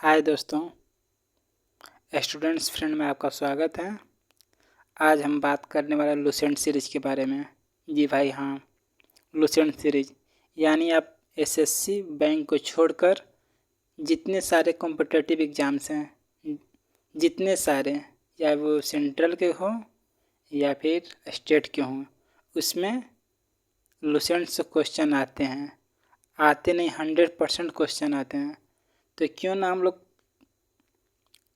हाय दोस्तों, students friend में आपका स्वागत है। आज हम बात करने वाले लुसेंट सीरीज के बारे में। जी भाई हाँ, लुसेंट सीरीज यानी आप एसएससी बैंक को छोड़कर जितने सारे कॉम्पिटिटिव एग्ज़ाम्स हैं, जितने सारे, या वो सेंट्रल के हों या फिर स्टेट के हों, उसमें लुसेंट से क्वेश्चन आते हैं। आते नहीं, 100% क्वेश्चन आते हैं। तो क्यों ना हम लोग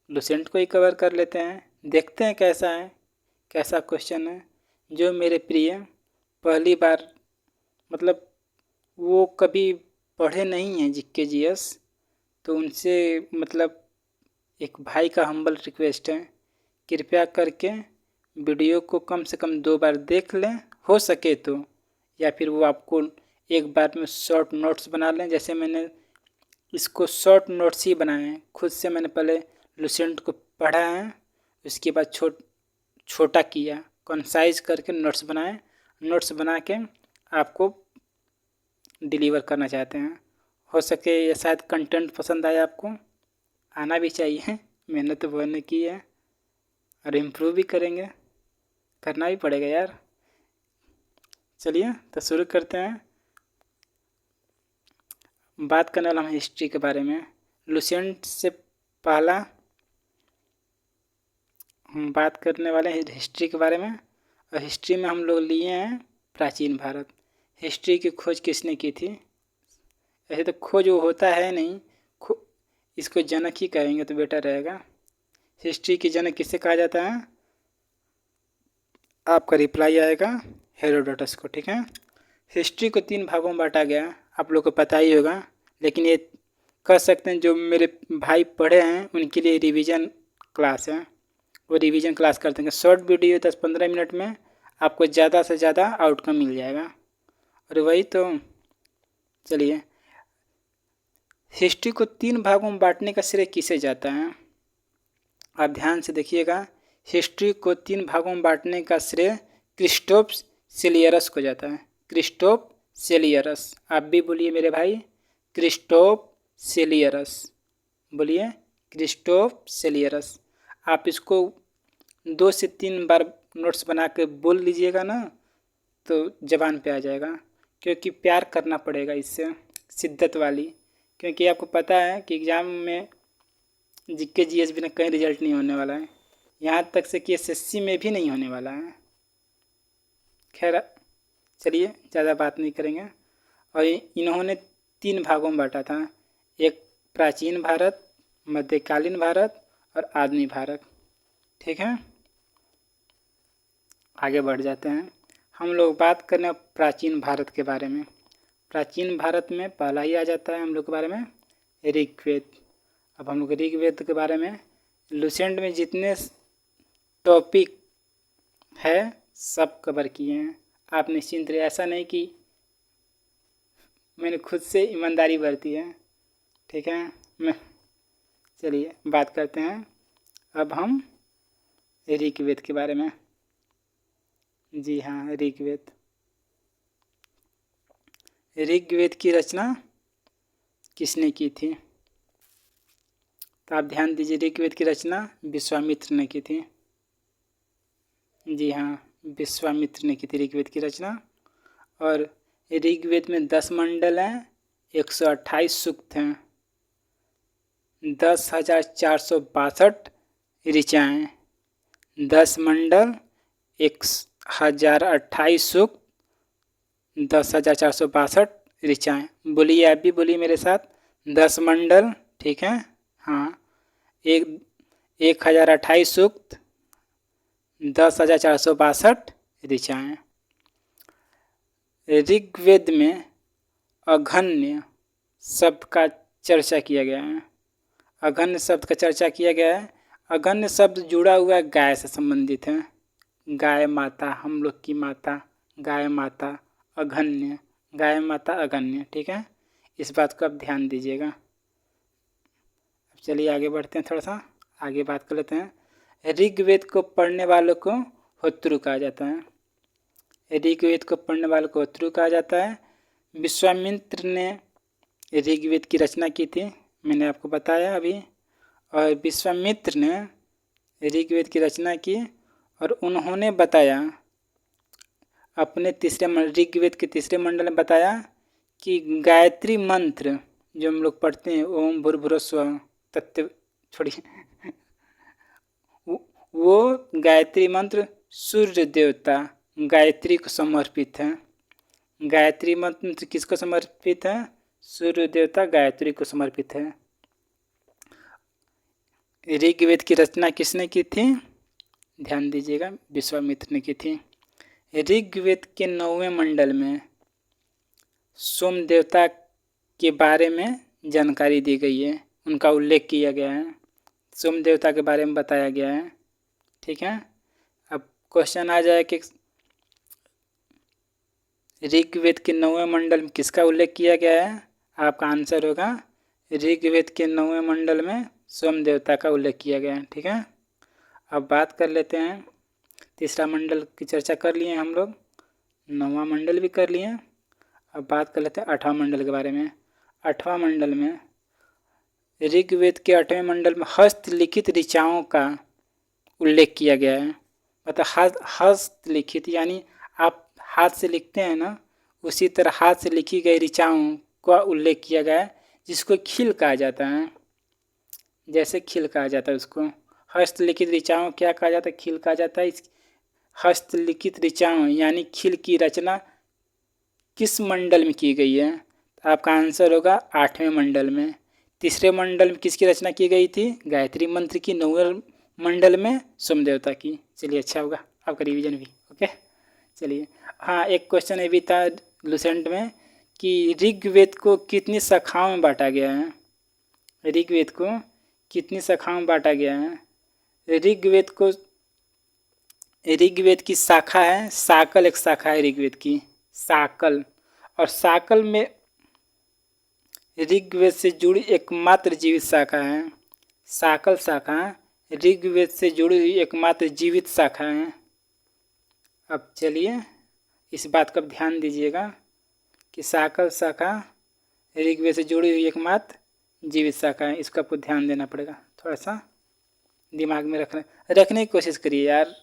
लुसेंट को ही कवर कर लेते हैं, देखते हैं कैसा है, कैसा क्वेश्चन है। जो मेरे प्रिय पहली बार मतलब वो कभी पढ़े नहीं हैं जीके जीएस, तो उनसे एक भाई का हम्बल रिक्वेस्ट है, कृपया करके वीडियो को कम से कम 2 बार देख लें, हो सके तो, या फिर वो आपको एक बार में शॉर्ट नोट्स बना लें। जैसे मैंने इसको शॉर्ट नोट्स ही बनाए हैं, खुद से मैंने पहले लुसेंट को पढ़ा है, उसके बाद छोटा किया, कंसाइज करके नोट्स बनाए, नोट्स बना के आपको डिलीवर करना चाहते हैं। हो सके ये शायद कंटेंट पसंद आए आपको, आना भी चाहिए, मेहनत तो बहुत की है और इम्प्रूव भी करेंगे, करना भी पड़ेगा यार। चलिए तो शुरू करते हैं। बात करने वाला हम हिस्ट्री के बारे में। लुसेंट से पहला हम बात करने वाले हैं हिस्ट्री के बारे में, और हिस्ट्री में हम लोग लिए हैं प्राचीन भारत। हिस्ट्री की खोज किसने की थी? ऐसे तो खोज वो होता है नहीं, इसको जनक ही कहेंगे तो बेटर रहेगा। हिस्ट्री की जनक किसे कहा जाता है? आपका रिप्लाई आएगा हेरोडोटस को, ठीक है। हिस्ट्री को 3 भागों में बांटा गया, आप लोग को पता ही होगा, लेकिन ये कह सकते हैं जो मेरे भाई पढ़े हैं उनके लिए रिवीजन क्लास है, वो रिवीजन क्लास कर देंगे। शॉर्ट वीडियो 10-15 मिनट में आपको ज़्यादा से ज़्यादा आउटकम मिल जाएगा। और वही तो, चलिए, हिस्ट्री को 3 भागों में बांटने का श्रेय किसे जाता है? आप ध्यान से देखिएगा, हिस्ट्री को 3 भागों में बांटने का श्रेय क्रिस्टोफ सेलियरस को जाता है। क्रिस्टोफ सेलियरस, आप भी बोलिए मेरे भाई, क्रिस्टोफ सेलियरस, बोलिए क्रिस्टोफ सेलियरस। आप इसको 2 से 3 बार नोट्स बना के बोल लीजिएगा ना, तो ज़बान पे आ जाएगा, क्योंकि प्यार करना पड़ेगा इससे, शिद्दत वाली। क्योंकि आपको पता है कि एग्ज़ाम में जीके जीएस बिना कहीं रिजल्ट नहीं होने वाला है, यहाँ तक से कि एसएससी में भी नहीं होने वाला है। खैर चलिए, ज़्यादा बात नहीं करेंगे। और इन्होंने 3 भागों में बांटा था, एक प्राचीन भारत, मध्यकालीन भारत और आधुनिक भारत, ठीक है। आगे बढ़ जाते हैं। हम लोग बात करें प्राचीन भारत के बारे में। प्राचीन भारत में पहला ही आ जाता है हम लोग के बारे में ऋग्वेद। अब हम लोग ऋग्वेद के बारे में लुसेंट में जितने टॉपिक है सब कवर किए हैं, आप निश्चिंत रहिए। ऐसा नहीं कि मैंने खुद से ईमानदारी बरती है, ठीक है। मैं चलिए बात करते हैं अब हम ऋग्वेद के बारे में। जी हाँ, ऋग्वेद। ऋग्वेद की रचना किसने की थी? तो आप ध्यान दीजिए, ऋग्वेद की रचना विश्वामित्र ने की थी। जी हाँ, विश्वामित्र ने की थी ऋग्वेद की रचना। और ऋग्वेद में 10 मंडल हैं, 128 सूक्त हैं, 10,462 ऋचाएँ, 10 मंडल, 1028 सूक्त, 10,462 ऋचाएँ। बोलिए, आप भी बोलिए मेरे साथ, 10 मंडल, ठीक है, हाँ, 1028 सूक्त, 10,462 ऋचाएँ। ऋग्वेद में अघन्य शब्द का चर्चा किया गया है। अघन्य शब्द का चर्चा किया गया है। अघन्य शब्द जुड़ा हुआ गाय से संबंधित है। गाय माता, हम लोग की माता, गाय माता, अघन्य, गाय माता अघन्य, ठीक है। इस बात को आप ध्यान दीजिएगा। अब चलिए आगे बढ़ते हैं, थोड़ा सा आगे बात कर लेते हैं। ऋग्वेद को पढ़ने वालों को होत्रु कहा जाता है। ऋग्वेद को पढ़ने वालों को होत्रु कहा जाता है। विश्वामित्र ने ऋग्वेद की रचना की थी, मैंने आपको बताया अभी। और विश्वामित्र ने ऋग्वेद की रचना की और उन्होंने बताया अपने ऋग्वेद के तीसरे मंडल में बताया कि गायत्री मंत्र जो हम लोग पढ़ते हैं, ओम भूर्भुवः स्वः तत्व छोड़िए, वो गायत्री मंत्र सूर्य देवता गायत्री को समर्पित है। गायत्री मंत्र किसको समर्पित है? सूर्य देवता गायत्री को समर्पित है। ऋग्वेद की रचना किसने की थी? ध्यान दीजिएगा, विश्वामित्र ने की थी। ऋग्वेद के 9वें मंडल में सोम देवता के बारे में जानकारी दी गई है, उनका उल्लेख किया गया है, सोम देवता के बारे में बताया गया है। ठीक है, अब क्वेश्चन आ जाए कि ऋग्वेद के 9वें मंडल में किसका उल्लेख किया गया है? आपका आंसर होगा ऋग्वेद के 9वें मंडल में सोम देवता का उल्लेख किया गया है। ठीक है, अब बात कर लेते हैं, तीसरा मंडल की चर्चा कर लिए हम लोग, 9वां मंडल भी कर लिए। अब बात कर लेते हैं 8वां मंडल के बारे में। 8वां मंडल में ऋग्वेद के 8वें मंडल में हस्तलिखित ऋचाओं का उल्लेख किया गया है। मतलब हस्तलिखित यानी आप हाथ से लिखते हैं ना, उसी तरह हाथ से लिखी गई ऋचाओं का उल्लेख किया गया है, जिसको खिल कहा जाता है। जैसे खिल कहा जाता है उसको हस्तलिखित ऋचाओं क्या कहा जाता है? खिल कहा जाता है। हस्तलिखित ऋचाओं यानी खिल की रचना किस मंडल में की गई है? तो आपका आंसर होगा 8वें मंडल में। तीसरे मंडल में किसकी रचना की गई थी? गायत्री मंत्र की। 9वें मंडल में सोम देवता की। चलिए, अच्छा होगा आपका रिवीजन भी। ओके, चलिए। हाँ, एक क्वेश्चन ये भी था लुसेंट में कि ऋग्वेद को कितनी शाखाओं में बांटा गया है? ऋग्वेद को कितनी शाखाओं में बांटा गया है? ऋग्वेद की शाखा है साकल, एक शाखा है ऋग्वेद की साकल, और साकल में ऋग्वेद से जुड़ी एकमात्र जीवित शाखा है। साकल शाखा ऋग्वेद से जुड़ी हुई एकमात्र जीवित शाखा है। अब चलिए, इस बात का ध्यान दीजिएगा कि साकल शाखा ऋग्वेद से जुड़ी हुई एकमात्र जीवित शाखा है। इसका आपको ध्यान देना पड़ेगा, थोड़ा सा दिमाग में रखने की कोशिश करिए यार।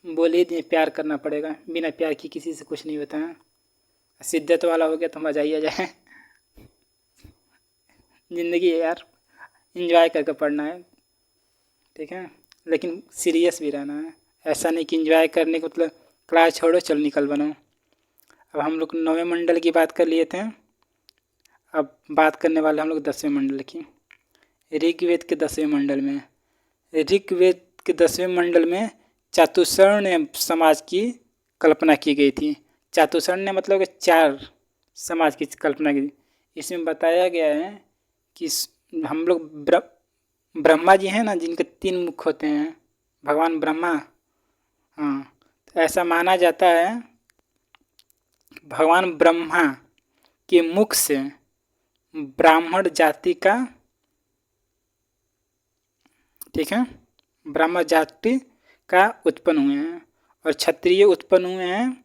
बोलिए दिए, प्यार करना पड़ेगा, बिना प्यार की किसी से कुछ नहीं होता है। शिद्दत वाला हो गया तो मजा ही आ जाए। ज़िंदगी है यार, इंजॉय करके पढ़ना है। ठीक है, लेकिन सीरियस भी रहना है। ऐसा नहीं कि इंजॉय करने को मतलब क्लास छोड़ो चल निकल बनो। अब हम लोग 9वें मंडल की बात कर लिए थे, अब बात करने वाले हम लोग 10वें मंडल की। ऋग्वेद के 10वें मंडल में चातुर्वर्ण समाज की कल्पना की गई थी। चातुर्वर्ण मतलब 4 समाज की कल्पना की। इसमें बताया गया है कि हम लोग ब्रह्मा जी हैं ना, जिनके 3 मुख होते हैं, भगवान ब्रह्मा। हाँ, तो ऐसा माना जाता है भगवान ब्रह्मा के मुख से ब्राह्मण जाति का, ठीक है, ब्राह्मण जाति का उत्पन्न हुए हैं, और क्षत्रिय उत्पन्न हुए हैं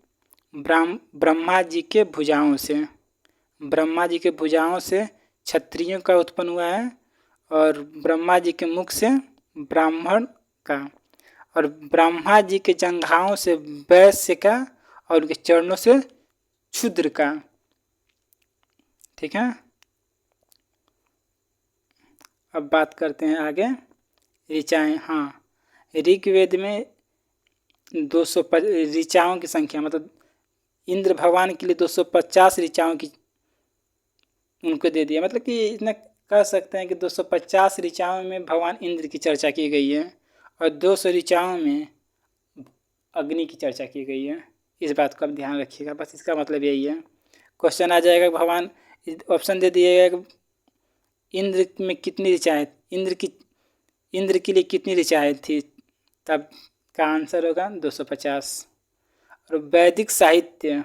ब्रह्मा जी के भुजाओं से। ब्रह्मा जी के भुजाओं से क्षत्रियों का उत्पन्न हुआ है, और ब्रह्मा जी के मुख से ब्राह्मण का, और ब्रह्मा जी के जंघाओं से वैश्य का, और उनके चरणों से शूद्र का। ठीक है, अब बात करते हैं आगे ऋचाएँ। हाँ, ऋग्वेद में 200 ऋचाओं की संख्या, मतलब इंद्र भगवान के लिए 250 ऋचाओं की उनको दे दिया। मतलब कि इतना कह सकते हैं कि 250 ऋचाओं में भगवान इंद्र की चर्चा की गई है, और 200 ऋचाओं में अग्नि की चर्चा की गई है। इस बात को आप ध्यान रखिएगा, बस इसका मतलब यही है। क्वेश्चन आ जाएगा भगवान, ऑप्शन दे दिएगा इंद्र में कितनी ऋचाएँ, इंद्र के लिए कितनी ऋचाएँ थी, तब का आंसर होगा 250। और वैदिक साहित्य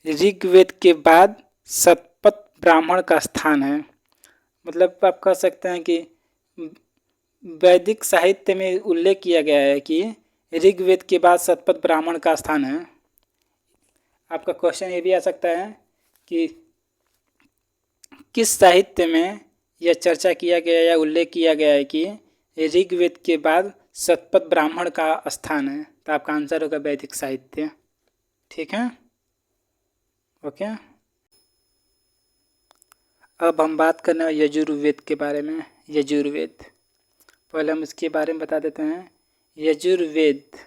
ऋग्वेद के बाद शतपथ ब्राह्मण का स्थान है। मतलब आप कह सकते हैं कि वैदिक साहित्य में उल्लेख किया गया है कि ऋग्वेद के बाद शतपथ ब्राह्मण का स्थान है। आपका क्वेश्चन ये भी आ सकता है कि किस साहित्य में यह चर्चा किया गया या उल्लेख किया गया है कि ऋग्वेद के बाद शतपथ ब्राह्मण का स्थान है? तो आपका आंसर होगा वैदिक साहित्य। ठीक है, ओके। अब हम बात करने वाले यजुर्वेद के बारे में। यजुर्वेद, पहले हम इसके बारे में बता देते हैं। यजुर्वेद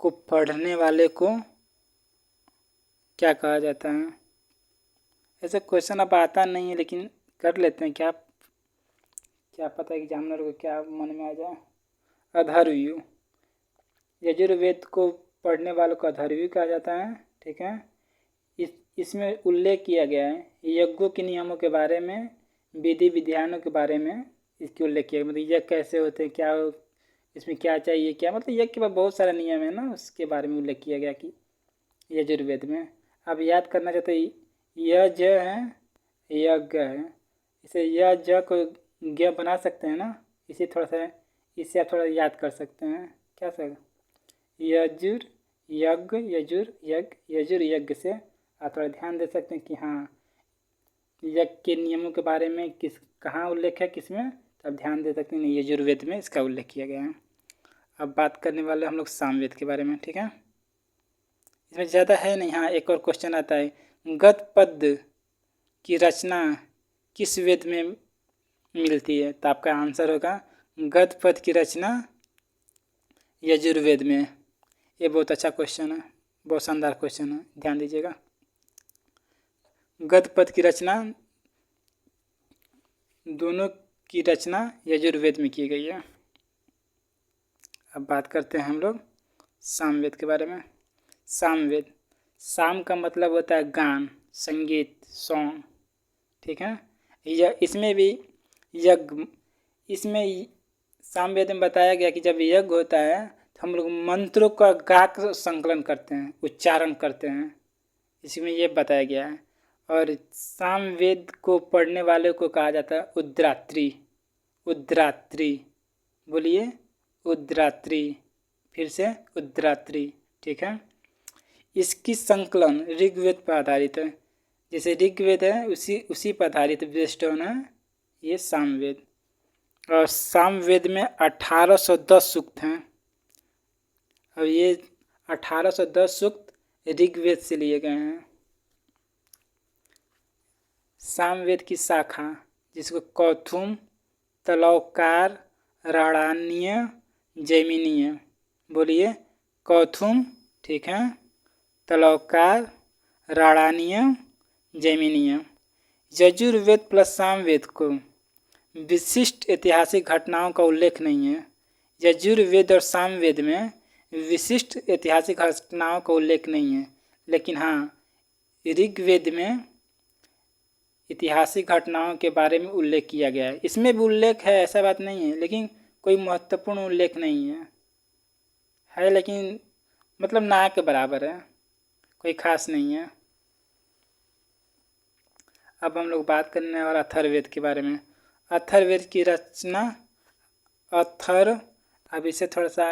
को पढ़ने वाले को क्या कहा जाता है? ऐसा क्वेश्चन अब आता नहीं है, लेकिन कर लेते हैं। क्या पता है एग्जामिनर को क्या मन में आ जाए। अधर्वयु, यजुर्वेद को पढ़ने वालों को अधर्वयु कहा जाता है। ठीक है, इसमें उल्लेख किया गया है यज्ञों के नियमों के बारे में, विधि विधानों के बारे में इसकी उल्लेख किया। मतलब यज्ञ कैसे होते हैं, क्या इसमें क्या चाहिए, क्या मतलब यज्ञ के बाद बहुत सारा नियम है ना, उसके बारे में उल्लेख किया गया कि यजुर्वेद में। अब याद करना चाहते यज है, यज्ञ है, इसे यज को ज्ञ बना सकते हैं ना, इसे थोड़ा सा, इससे आप थोड़ा याद कर सकते हैं। क्या सर, यजुर यज्ञ, यजुर यज्ञ, यजुर यज्ञ से आप थोड़ा ध्यान दे सकते हैं कि हाँ यज्ञ के नियमों के बारे में कहाँ उल्लेख है, किसमें, तो आप ध्यान दे सकते हैं यजुर्वेद में इसका उल्लेख किया गया है। अब बात करने वाले हम लोग सामवेद के बारे में। ठीक है, इसमें ज़्यादा है नहीं। हाँ, एक और क्वेश्चन आता है, गद पद की रचना किस वेद में मिलती है? तो आपका आंसर होगा गद पद की रचना यजुर्वेद में। ये बहुत अच्छा क्वेश्चन है, बहुत शानदार क्वेश्चन है, ध्यान दीजिएगा। गद पद की रचना, दोनों की रचना यजुर्वेद में की गई है। अब बात करते हैं हम लोग सामवेद के बारे में। सामवेद, साम का मतलब होता है गान, संगीत, सॉन्ग। ठीक है, इसमें भी यज्ञ, इसमें सामवेद में बताया गया कि जब यज्ञ होता है तो हम लोग मंत्रों का गा कर संकलन करते हैं, उच्चारण करते हैं, इसमें ये बताया गया है। और सामवेद को पढ़ने वाले को कहा जाता है उद्रात्री। उद्रात्री, बोलिए उद्रात्री, फिर से उद्रात्री। ठीक है, इसकी संकलन ऋग्वेद पर आधारित है। जैसे ऋग्वेद है उसी पर आधारित बेस्ड होना है ये सामवेद। और सामवेद में 1810 सूक्त हैं। और ये 1810 सूक्त ऋग्वेद से लिए गए हैं। सामवेद की शाखा जिसको कौथुम, तलौकार, राणान्य, जैमिनीय, बोलिए कौथुम, ठीक है, तलौकार, राणान्य, जैमिनीय। यजुर्वेद प्लस सामवेद को विशिष्ट ऐतिहासिक घटनाओं का उल्लेख नहीं है। यजुर्वेद और सामवेद में विशिष्ट ऐतिहासिक घटनाओं का उल्लेख नहीं है, लेकिन हाँ ऋग्वेद में ऐतिहासिक घटनाओं के बारे में उल्लेख किया गया है। इसमें भी उल्लेख है, ऐसा बात नहीं है, लेकिन कोई महत्वपूर्ण उल्लेख नहीं है लेकिन मतलब ना के बराबर है, कोई खास नहीं है। अब हम लोग बात करने वाले अथर्ववेद के बारे में। अथर्ववेद की रचना, अब इसे थोड़ा सा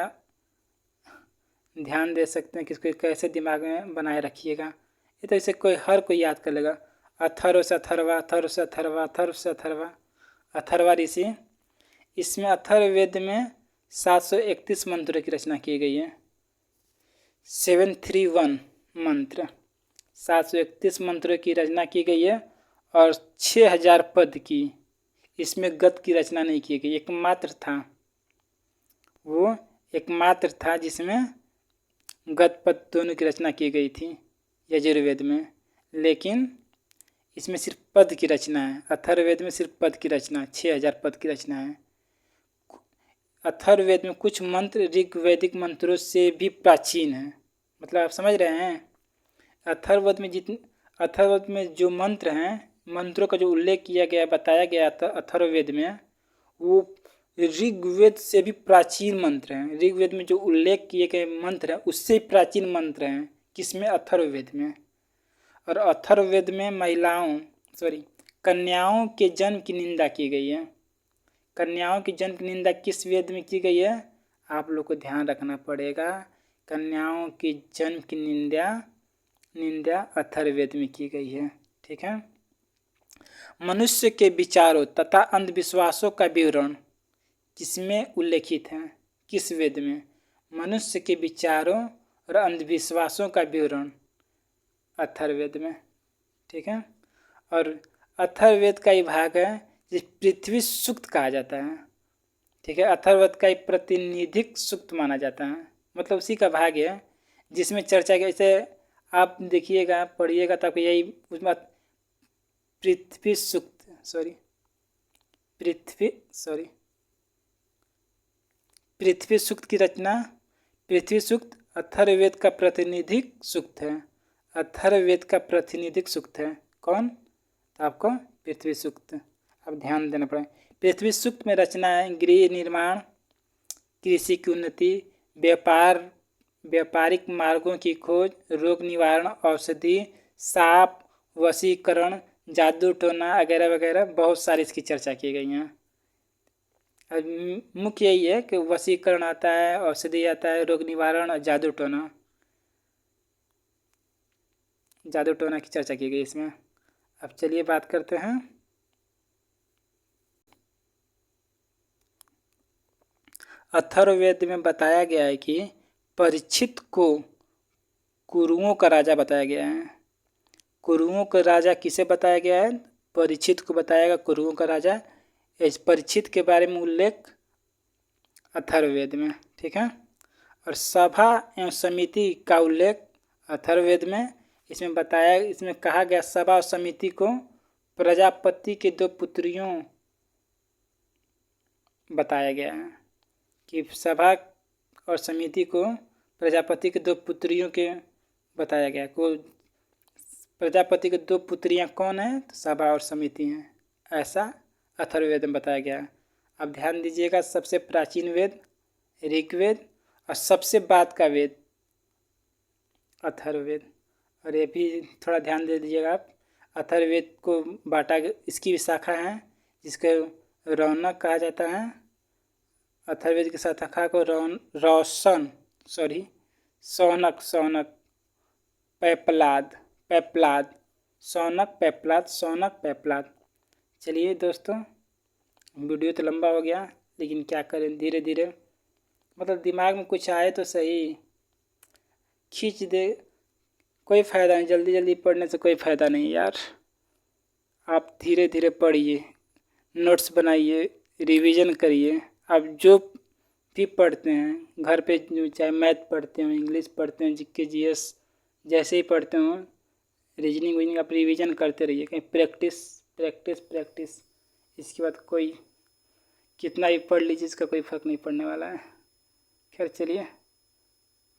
ध्यान दे सकते हैं कि इसको कैसे दिमाग में बनाए रखिएगा। ये तो इसे हर कोई याद कर लेगा। अथर्व से अथर्वा, अथर्व से अथर्वा, अथर्व से अथर्वा, अथर्वा ऋषि। इसमें अथर्ववेद में 731 मंत्रों की रचना की गई है। 731 मंत्र, 731 मंत्रों की रचना की गई है। और 6000 पद की इसमें गद की रचना नहीं की गई। एकमात्र था जिसमें गद पद दोनों की रचना की गई थी यजुर्वेद में, लेकिन इसमें सिर्फ पद की रचना है। अथर्ववेद में सिर्फ पद की रचना, 6000 पद की रचना है। अथर्ववेद में कुछ मंत्र ऋग्वैदिक मंत्रों से भी प्राचीन है। मतलब आप समझ रहे हैं, अथर्ववेद में जो मंत्र हैं, मंत्रों का जो उल्लेख किया गया, बताया गया था अथर्ववेद में, वो ऋग्वेद से भी प्राचीन मंत्र हैं। ऋग्वेद में जो उल्लेख किए गए मंत्र हैं उससे प्राचीन मंत्र हैं। किसमें? अथर्ववेद में। और अथर्ववेद में कन्याओं के जन्म की निंदा की गई है। कन्याओं की जन्म की निंदा किस वेद में की गई है? आप लोग को ध्यान रखना पड़ेगा। कन्याओं की जन्म की निंदा अथर्ववेद में की गई है। ठीक है, मनुष्य के विचारों तथा अंधविश्वासों का विवरण किसमें उल्लेखित है? किस वेद में? मनुष्य के विचारों और अंधविश्वासों का विवरण अथर्ववेद में। ठीक है। और अथर्ववेद का ही भाग है जिस पृथ्वी सूक्त कहा जाता है। ठीक है। अथर्ववेद का एक प्रातिनिधिक सूक्त माना जाता है, मतलब उसी का भाग है जिसमें चर्चा की। जैसे आप देखिएगा, पढ़िएगा तो आपको यही उसमें पृथ्वी सूक्त की रचना। पृथ्वी सूक्त अथर्ववेद का प्रातिनिधिक सूक्त है। अथर्ववेद का प्रातिनिधिक सूक्त है कौन? तो आपको पृथ्वी सूक्त। अब ध्यान देना पड़ेगा। पृथ्वी सूक्त में रचना है गृह निर्माण, कृषि की उन्नति, व्यापारिक मार्गों की खोज, रोग निवारण, औषधि, साप, वशीकरण, जादू टोना वगैरह वगैरह बहुत सारी इसकी चर्चा की गई है। मुख्य यही है कि वशीकरण आता है, औषधि आता है, रोग निवारण और जादू टोना की चर्चा की गई इसमें। अब चलिए बात करते हैं अथर्ववेद में बताया गया है कि परीक्षित को कुरुओं का राजा बताया गया है। कुरुओं का राजा किसे बताया गया है? परीक्षित को बताया गया कुरुओं का राजा। इस परीक्षित के बारे में उल्लेख अथर्ववेद में। ठीक है। और सभा एवं समिति का उल्लेख अथर्ववेद में इसमें बताया, इसमें कहा गया सभा और समिति को प्रजापति के 2 पुत्रियों बताया गया है कि सभा और समिति को प्रजापति के 2 पुत्रियों के बताया गया। को प्रजापति के 2 पुत्रियां कौन हैं? तो सभा और समिति हैं, ऐसा अथर्ववेद में बताया गया। अब ध्यान दीजिएगा, सबसे प्राचीन वेद ऋग्वेद और सबसे बाद का वेद अथर्ववेद। और ये भी थोड़ा ध्यान दे दीजिएगा आप, अथर्ववेद को बांटा, इसकी भी शाखा है जिसको रौनक कहा जाता है। अथर्ववेद की शाखा को शौनक, पैपलाद। चलिए दोस्तों, वीडियो तो लंबा हो गया, लेकिन क्या करें, धीरे धीरे मतलब दिमाग में कुछ आए तो सही, खींच दे, कोई फ़ायदा नहीं। जल्दी जल्दी पढ़ने से कोई फ़ायदा नहीं यार। आप धीरे धीरे पढ़िए, नोट्स बनाइए, रिवीजन करिए। आप जो भी पढ़ते हैं घर पे, चाहे मैथ पढ़ते हो, इंग्लिश पढ़ते हो, जीके जीएस जैसे ही पढ़ते हो, रीजनिंग आप रिवीजन करते रहिए। कहीं प्रैक्टिस। इसके बाद कोई कितना भी पढ़ लीजिए, इसका कोई फ़र्क नहीं पड़ने वाला है। खैर चलिए,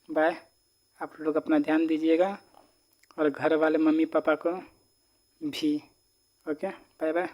बाय। आप लोग अपना ध्यान दीजिएगा और घर वाले मम्मी पापा को भी। Okay, bye bye.